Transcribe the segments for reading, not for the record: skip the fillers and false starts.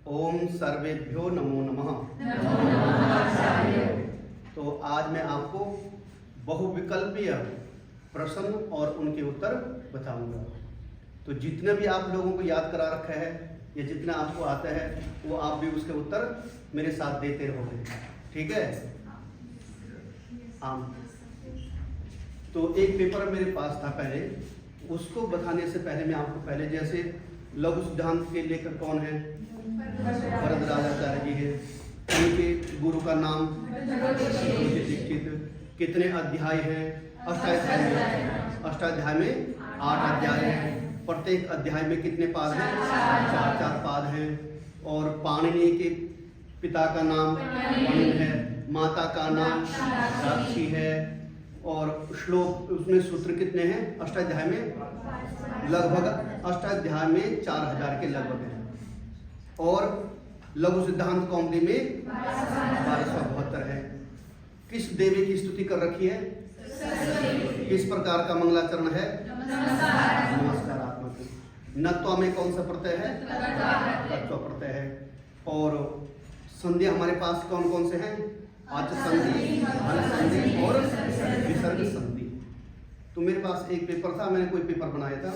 ओम सर्वेभ्यो नमो नमः। तो आज मैं आपको बहुविकल्पीय प्रश्न और उनके उत्तर बताऊंगा। तो जितने भी आप लोगों को याद करा रखा है या जितना आपको आता है वो आप भी उसके उत्तर मेरे साथ देते रहोगे, ठीक है? हाँ, तो एक पेपर मेरे पास था पहले, उसको बताने से पहले मैं आपको पहले जैसे लघु सिद्धांत के लेखक कौन है? वरदराजाचार्य जी है। उनके गुरु का नाम दीक्षित। कितने अध्याय हैं? अष्टाध्याय में 8 अध्याय हैं। प्रत्येक अध्याय में कितने पाद हैं? 4 पाद हैं। और पाणिनि के पिता का नाम पाणिनि है, माता का नाम साक्षी है। और श्लोक उसमें सूत्र कितने हैं? अष्टाध्याय में लगभग अष्टाध्याय में 4000 के लगभग हैं। और लघु सिद्धांत कौमुदी में 1272 है। किस देवी की स्तुति कर रखी है? किस प्रकार का मंगलाचरण है? नमस्कारात्मक। नत्वा में कौन सा प्रत्यय है? तत्व प्रत्यय है। और संधि हमारे पास कौन कौन से हैं? आच संधि, हल संधि और विसर्ग संधि। तो मेरे पास एक पेपर था, मैंने कोई पेपर बनाया था,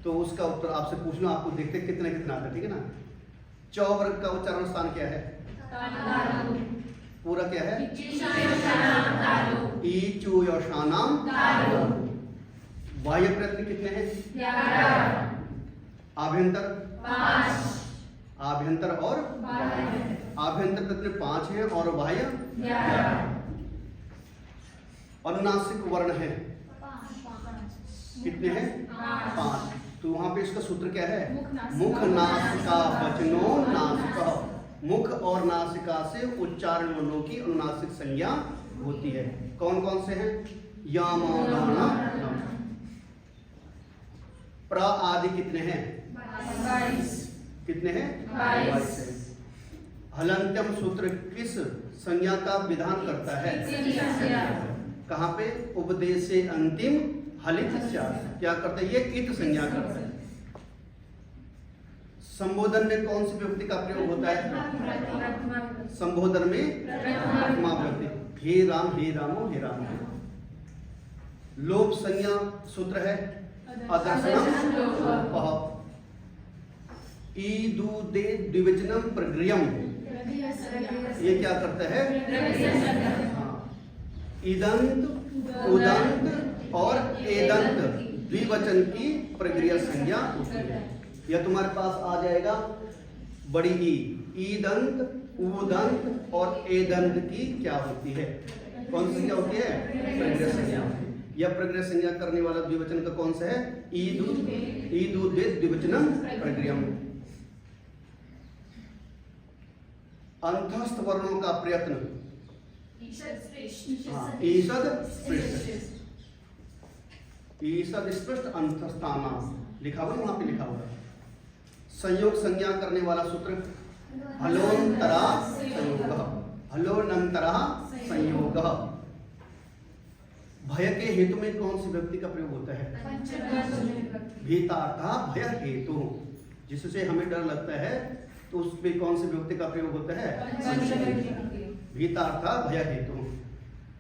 तो उसका उत्तर आपसे पूछना, आपको देखते कितने कितना आता है, ठीक है ना? च वर्ग का उच्चारण स्थान क्या है? पूरा क्या है? ईचुयोशानाम। बाह्य प्रयत्न कितने हैं? आभ्यंतर 5। आभ्यंतर और आभ्यंतर प्रयत्न 5 हैं और बाह्य 11। अनुनासिक वर्ण है कितने हैं? 5। तो वहां पे इसका सूत्र क्या है? मुख नासिका वचनो नासिका। मुख और नासिका से उच्चारण वर्णों की अनुनासिक संज्ञा होती है। कौन कौन से हैं? याम, गाना, प्र आदि कितने हैं? 22। कितने हैं? 22 है। हलंत्यम सूत्र किस संज्ञा का विधान करता है? कहाँ पे? उपदेशे अंतिम हलित क्या करता है? ये इत संज्ञा करता है। संबोधन में कौन सी विभक्ति का प्रयोग होता है? संबोधन में प्रथमा विभक्ति। हे राम, हे रामो, हे राम। लोप संज्ञा सूत्र है अदर्शनम लोपः। ईदु दे द्विवचनम प्रगृह्यम, ये क्या करता है? इदंत, उदंत और एदंत द्विवचन की प्रक्रिया संज्ञा होती है। यह तुम्हारे पास आ जाएगा बड़ी ई। ईदंत, उदंत और एदंत की क्या होती है? कौन सी संज्ञा होती है? प्रक्रिया संज्ञा। यह प्रक्रिया संज्ञा करने वाला द्विवचन का कौन सा है? ईदु दे द्विवचनम प्रक्रियम। अंतस्थ वर्णों का प्रयत्न ईषद स्पृष्ट अंतस्थाना लिखा हुआ, वहां पे लिखा हुआ है। संयोग संज्ञा करने वाला सूत्र हलोन्तरा संयोगः। हलोनंतरा संयोगः। भय के हेतु में कौन सी व्यक्ति का प्रयोग होता है? भीतार्था भय हेतु। जिससे हमें डर लगता है तो उस पे कौन सी व्यक्ति का प्रयोग होता है? भीतार्था भय हेतु।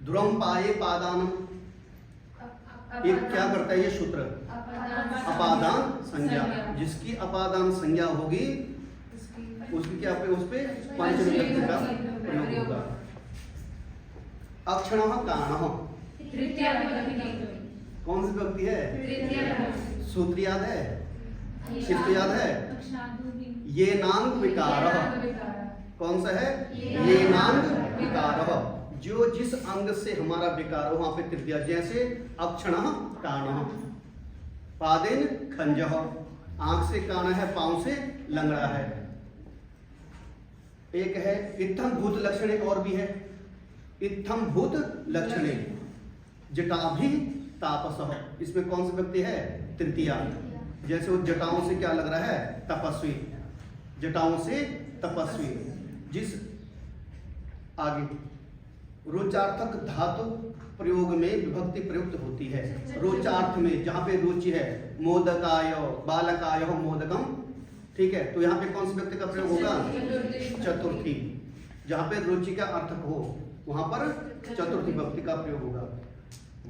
ध्रुवम पाये पादानम, ये क्या करता है? ये सूत्र अपादान संज्ञा। जिसकी अपादान संज्ञा होगी उसकी क्या पे? उस पे पंचविभक्ति का प्रयोग होगा। अक्षणः कारणः, कौन सी विभक्ति है? सूत्र याद है? किसको याद है? ये नांग विकारः। कौन सा है? ये नांग विकारः। जो जिस अंग से हमारा विकार हो वहां पे तृतीया। जैसे अक्षणः काणः, पादेन खंजः, आंख से काना है, पांव से लंगड़ा है। एक है इत्थम भूत लक्षणे, और भी है इत्थम भूत लक्षणे। जटाभि तापसः, इसमें कौन सी व्यक्ति है? तृतीया। जैसे वो जटाओं से क्या लग रहा है? तपस्वी। जटाओं से तपस्वी। जिस आगे रोचार्थक धातु प्रयोग में विभक्ति प्रयुक्त होती है। रोचार्थ में जहां पे रुचि है, मोदकाय बालकाय मोदकम ठीक है, तो यहाँ पे कौन सी व्यक्ति का प्रयोग होगा? चतुर्थी। जहाँ पे रुचि का अर्थक हो वहां पर चतुर्थी व्यक्ति का प्रयोग होगा।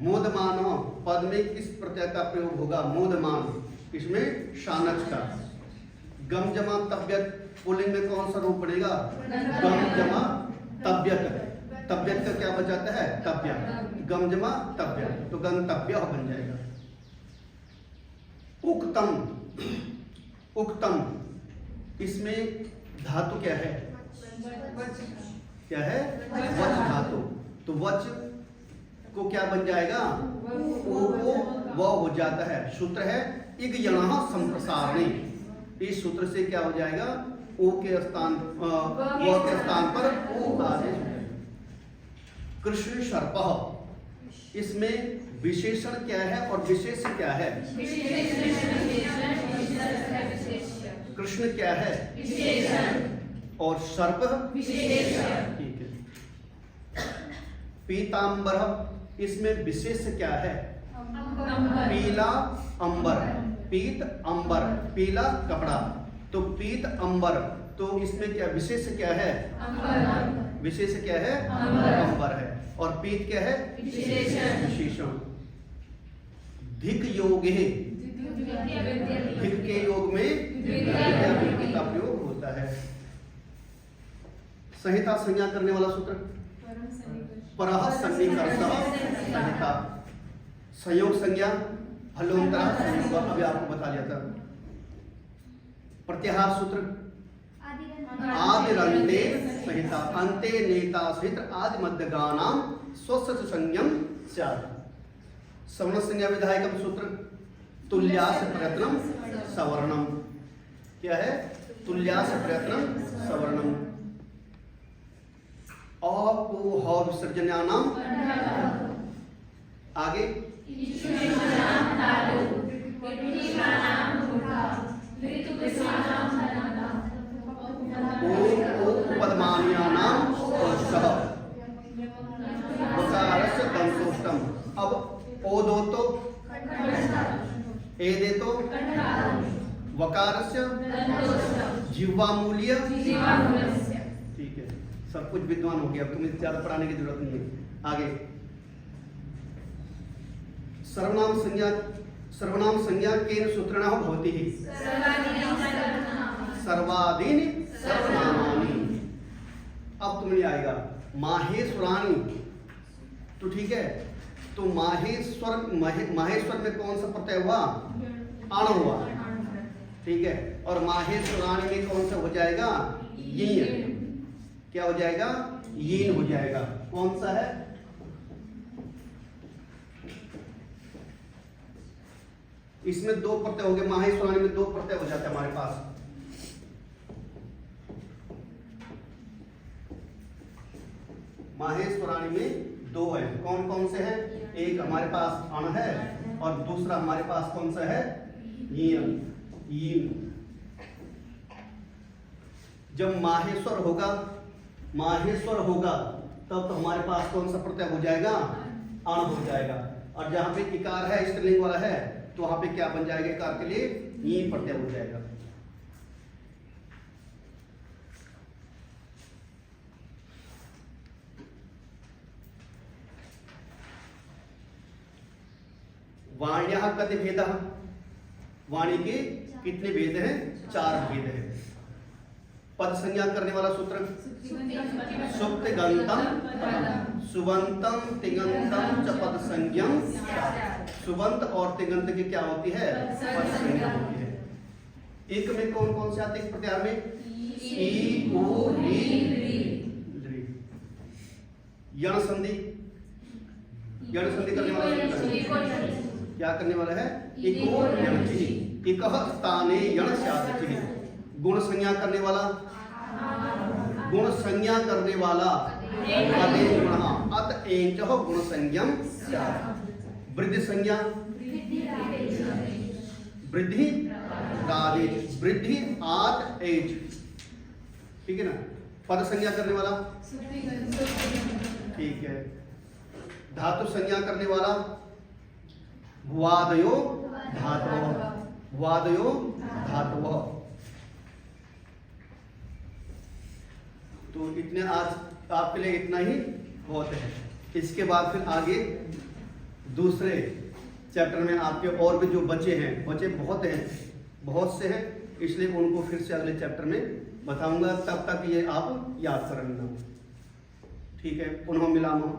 मोदमान पद में किस प्रत्यय का प्रयोग होगा? मोदमान, इसमें शानच का। गम जमा तब्यत पुल्लिंग में कौन सा रूप पड़ेगा? गम जमा तब्यत। तब्यत का क्या बचाता है? तब्य। गम जमा तब्यत, तो गंतव्य बन जाएगा। उक्तम, उक्तम इसमें धातु क्या है? क्या है? वच धातु। तो वच को क्या बन जाएगा? ओ को व हो जाता है। सूत्र है इग यणः संप्रसारणे। इस सूत्र से क्या हो जाएगा? ओ के स्थान व के स्थान पर ओ आदेश हो जाएगा। कृष्ण सर्पः, इसमें विशेषण क्या है और विशेष क्या है? कृष्ण क्या है? और सर्प ठीक है। पीतांबर, इसमें विशेष क्या है? पीला अंबर। पीत अंबर, पीला कपड़ा, तो पीत अंबर, तो इसमें क्या विशेष क्या है? विशेष क्या है? अंबर है। और पीत क्या है? विशेषण। धिक योग है, धिक के योग में विद्या का प्रयोग होता है। संहिता संज्ञा करने वाला सूत्र परः सन्निकर्षः संहिता। संयोग संज्ञा हलोंतरा संयोग, अभी आपको बता दिया था। प्रत्याहार सूत्र आदिरन्ते संहिता। अन्ते नेता सहित आदि मध्यगानाम स्वस्य संज्ञम स्यात्। सवर्ण संज्ञा विधायकम सूत्र तुल्यास प्रयत्नम सवर्णम। क्या है? तुल्यास प्रयत्नम सवर्णम। अपोह विसर्जन्यानाम, आगे पद्मान्यानाम सह वकारस्य दंतोष्टम। अब ओ दो तो ए दे तो वकारस्य जिह्वा मूल्य। ठीक है, सब कुछ विद्वान हो गया, अब तुम्हें ज्यादा पढ़ाने की जरूरत नहीं है। आगे सर्वनाम संज्ञा, सर्वनाम संज्ञा केन सूत्रेण भवति हि? सर्वादीनि सर्वनामानि। अब तुम्हें आएगा माहेश्वराणी, तो ठीक है, तो माहेश्वर, माहेश्वर में कौन सा प्रत्यय हुआ? अण हुआ, ठीक है। और माहेश्वराणी में कौन सा हो जाएगा? यीन। क्या हो जाएगा? यीन हो जाएगा। कौन सा है? इसमें दो प्रत्यय हो गए, माहेश्वराणी में दो प्रत्यय हो जाते हैं हमारे पास। माहेश्वराणी में दो है, कौन कौन से हैं? एक हमारे पास अण है और दूसरा हमारे पास कौन सा है? यीन। यीन। जब माहेश्वर होगा, माहेश्वर होगा, तब तो हमारे पास कौन सा प्रत्यय हो जाएगा? अण हो जाएगा। और जहां पे इकार है, स्त्रीलिंग वाला है, तो वहां पे क्या बन जाएगा? इकार के लिए यीन प्रत्यय हो जाएगा। वाण्या कति भेद? वाणी के कितने भेद हैं? 4 भेद हैं। पद संज्ञा करने वाला सूत्र सुप्त गंतम सुबंतम तिगंतम च पद संज्ञम। सुबंत और तिगंत की क्या होती है? पद संज्ञा होती है। एक में कौन कौन से आते हैं प्रत्याहार में? ई, उ, री। यण संधि, यण संधि करने वाला क्या करने वाला है? इको यणचि, इकः स्थाने यण स्यादचि। गुण संज्ञा करने वाला, गुण संज्ञा करने वाला अदे गुणः अत एचः गुण संज्ञम स्यात्। वृद्धि संज्ञा, वृद्धि रादेश, वृद्धि आत एच, ठीक है ना। पद संज्ञा करने वाला, ठीक है। धातु संज्ञा करने वाला वादयो धातवः, वादयो धातवः। तो इतने आज आपके लिए इतना ही बहुत है। इसके बाद फिर आगे दूसरे चैप्टर में आपके और भी जो बचे हैं, बचे बहुत से हैं, इसलिए उनको फिर से अगले चैप्टर में बताऊंगा। तब तक ये आप याद कर लेना। ठीक है, पुनः मिलामः।